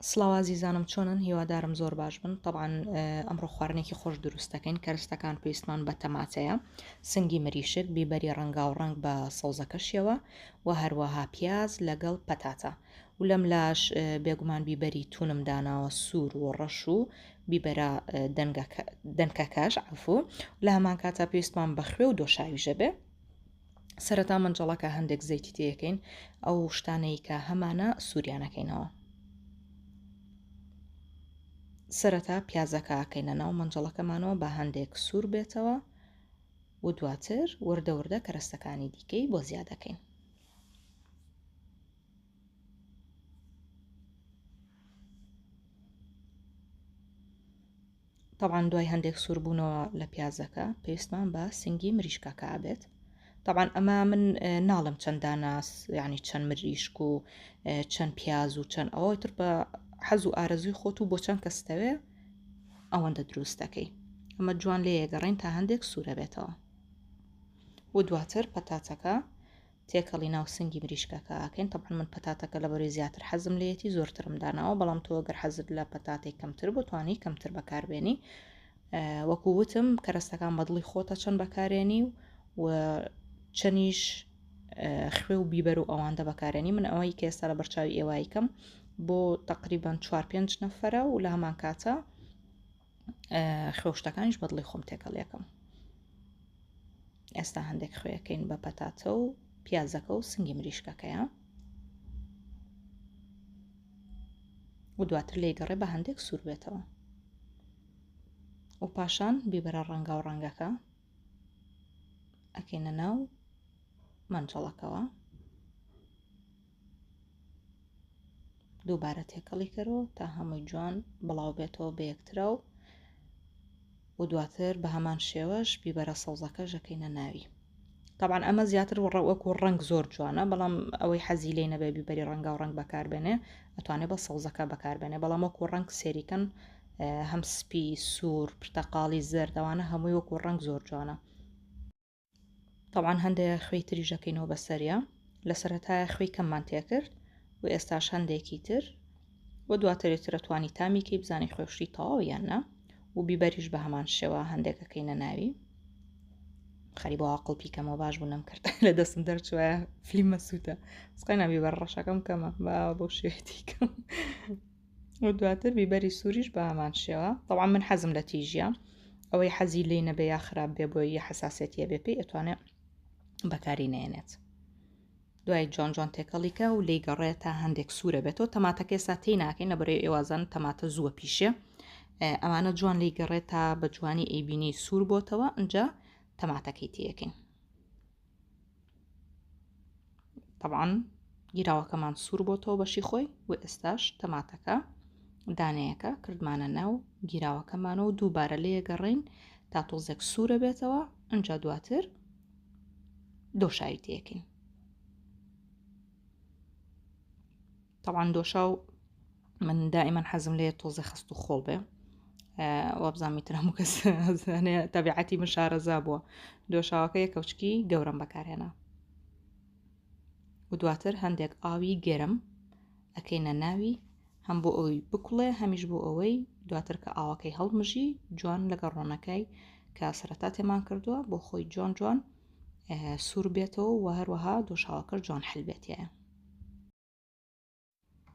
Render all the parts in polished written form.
سڵاو عزیزانم چۆنن هیوادارم زۆر باش بن طبعاً ئەمڕۆ خواردنێکی خۆش دروست دەکەین کەرستەکان پێویستمان بە تەماتەیە سنگی مریشک بیبەری ڕەنگا و ڕەنگ بە سەوزەکەشیەوە و هەروەها پیاز لەگەڵ پەتاتە و لەم لاش بێگومان بیبەری تونم داناوە سوور و ڕەش و بیبەرە دەنکەکەش عفو لە هەمان کاتە پێویستمان بەخوێ و دۆشاویژە بێ سەرەتا منجەڵەکە هەندێک زەیتی تێیەکەین ئەو شتانەی کە هەمانە سووریانەکەینەوە سەرەتا پیازەکە ئاکەینە ناو منجەڵەکەمانەوە بە هەندێک سوور بێتەوە و دواتر وردە وردە کەرەستەکانی دیکەی بۆ زیادەکەین طبعاً دوای هەندێک سوور بوونەوە لە پیازەکە پێویستمان بە سنگی مریشکەکە بێت طبعاً ئەمە من ناڵم چەند داناس یعنی چەند مریشک و چەند پیاز و چەند ئەوەی تر بە حەز و ئارەزوی خۆت و بۆ چەند کەستەوێ ئەوەندە دروستەکەی ئەمە جوان لێ یەگەڕین تا هەندێک سوورە بێتەوە و دواتر پەتاتەکە تێکەڵی ناو سنگی مریشکەکە ئاکەین طبعاً من پەتاتەکە لەبەرەوەی زیاتر حەزم لێتی زۆرترم داناوە بەڵام تۆ ئەگەر حەزت لە پەتاتێک کەمتر بۆ توانی کەمتر بەکاربێنی وەکو وتم کەرەستەکان بەدڵی خۆتە چەند بەکارێنی و چەنیش خوێ و بیبەر و ئەواندا بەکارێنی من ئەوەی کە ئێستا لە بەرچاوی ئێوایکەم بۆ تقریباً 4-5 نەفەرە و لە هەمان کاتە خوێشتەکانیش بەدڵی خۆم تێکەڵیەکەم ئێستا هەندێک خوێەکەین بە پەتاتە و پیازەکە و سنگی مریشکەکەیە و دواتر لێگەڕێ بە هەندێک سوور بێتەوە و پاشان بیبەرە ڕەنگا و ڕەنگەکە ئەکەینە ناو مەنجەڵەکەوە دووبارە تێکەڵی کەرەوە تا هەمووی جوان بڵاو بێتەوە بە یەکترا و دواتر بە هەمان شێوەش بیبەرە سەوزەکە ژەکەینە ناوی طبعاً ئەمە زیاتر وەکو ڕەنگ زۆر جوانە بەڵام ئەوەی حەزی لێ نەبێ بیبەری ڕەنگا و ڕەنگ بەکاربێنێ ئەتوانێت بە سەوزەکە بەکاربێنێ بەڵام وەکو ڕەنگ سێریکەن هەم سپی سوور پرتەقاڵی زەردەوانە هەمووی وەکو ڕەنگ زۆر جوانە طبعاً هەندێک خوێی تری ژەکەینەوە بەسەریا لە سەرەتایە خوێی کەممان تێکرد و ئێستاش هەندێکی تر و دواترێترە توانی تامیکەی بزانانی خوێشتی تەواو یان نا و بیبەریش بە هەمان شێوە هەندێکەکەینە ناوی خەری بۆ عاقڵ پیکەمەوە باش بوو نەم کرد لە دەستم دەرچووە فلیمە سووتە سقای ناوی بەر ڕەشەکەم کەمە بۆ شوێتی کەم و دواتر بیبەری سووریش بە هەمان شێوە طبعاً من حەزم لە تیژە ئەوەی حەزی لێ نەبێ یا خراپ بێ بۆ یە حەساسێتیە بێ پێی ئەتوانێت بەکاری نێنێت دوای جوان جوان تێکەڵیکە و لێی گەڕێت تا هەندێک سوورە بێتەوە تەماتەکە ئێستا تێی ناکەین لەبەرەوەی ئێوازان تەماتە زووە پیشێ ئەمانە جوان لێی گەڕێت تا بە جوانی ئەیبینی سوور بۆتەوە ئەنجا تەماتەکەی تێیەکەین طبعاً گیراوەکەمان سوور بۆتەوە بەشی خۆی و ئێستاش تەماتەکە دانەیەکە کردمانە ناو گیراوەکەمانەوە و دووبارە لێ گەڕین تا تۆزێک سوورە بێتەوە ئەنجا دواتر دۆشاوی تێیەکەین طبعاً دۆشاو من دائما حەزم لێ تۆزە خست و خۆڵ بێ وابزانیتر هەموو کەس تەبیعەتی من شارەزا بووە دۆشاوەکە یەکەوچکی گەورم بەکارهێنا و دواتر هەندێک ئاوی گەرم ئەکەینە ناوی هەم بۆ ئەوەی بکوڵێ هەمیش بۆ ئەوەی دواتر کە ئاوەکەی هەڵمژی جوان لەگە ڕۆنەکەی کە سەرەتا تێمان کردووە بۆ خۆی جوان جوان سوور بێتەوە و هەروەها دۆشاوەکە جوان حل بێتیایە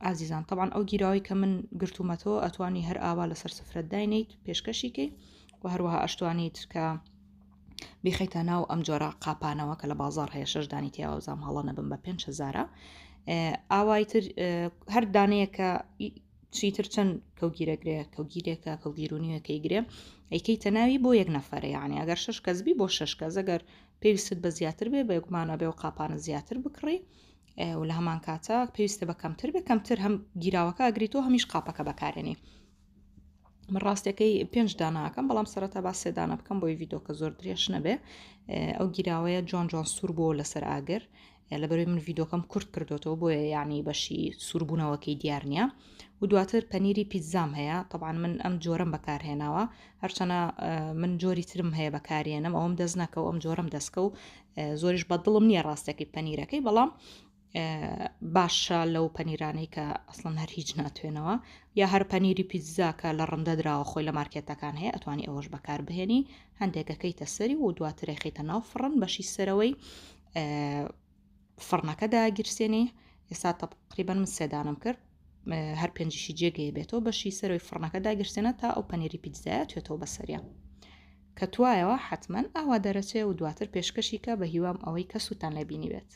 عزیزان طبعاً ئەو گیراوی کە من گرتومەتەوە ئەتوانی هەر ئاوا لەسەر سفرەت داینیت پێشکەشیکەی و هەروەها ئەشتوانیت کە بیخەیتە ناو ئەم جۆرە قاپانەوە کە لە بازار هەیە 6 دانی تیا وەزام هەڵە نەبم بە 5,000 ئاوای تر هەر دانەیەکە چیتر چەند کەوگیرەگرێ کەوگیرێکە کەوگیرونیەکەی گرێ ئەیکەیتە ناوی بۆ یەک نەفەرە یعنی ئەگەر 6 کەسبی بۆ 6 کەس ئەگەر پێویستت بە زیاتر بێ بە یەکمانە بێ و قاپانە زیاتر بکڕی و لە هەمان کاتە پێویستە بە کەمتر بێ کەمتر هەم گیراوەکە ئەگریتەوە هەمیش قاپەکە بەکارێنی من ڕاستەکەی 5 داناکەم بەڵام سەرەتا با 3 دانە بکەم بۆی ڤیدۆکە زۆر درێژ نەبێ ئەو گیراوەیە جوان جوان سوور بۆ لەسەر ئاگر لەبەرەوەی من ڤیدۆکەم کورت کردوتەوە بۆیە یعنی بەشی سووربوونەوەکەی دیار نییە و دواتر پەنیری پیتزام هەیە طبعاً من ئەم جۆرەم بەکارهێناوە هەرچەنە من جۆری ترم هەیە بەکارێنم ئەوم دەست نەکە و ئەم جۆرەم دەستکە و زۆریش بەدڵم نییە ڕاستەکەی پەنیرەکەی بەڵام باشە لەو پەنیرانەی کە ئەسڵەن هەر هیچ ناتوێنەوە، یا هەر پەنیری پیتزا کە لە ڕەندە دراوە خۆی لە مارکێتەکان هەیە ئەتوانی ئەوەش بەکار بهێنی، هەندێکەکەیتە سەری و دواتر خیتە ناو فڕن بەشی سەرەوەی فڕنەکە داگیرسێنی. ئێستا تقریبا من سێدانم کرد، هەر پێنجشی جێگەیە بێتەوە، بەشی سەرەوەی فڕنەکە داگیرسێنە تا ئەو پەنیری پیتزایە توێتەوە بەسەریە. کە توایەوە حتمما ئاوا دەرەچێ و دواتر پێشکەشی کە بە هیوام ئەوەی کە سووتان لێبینی بێت.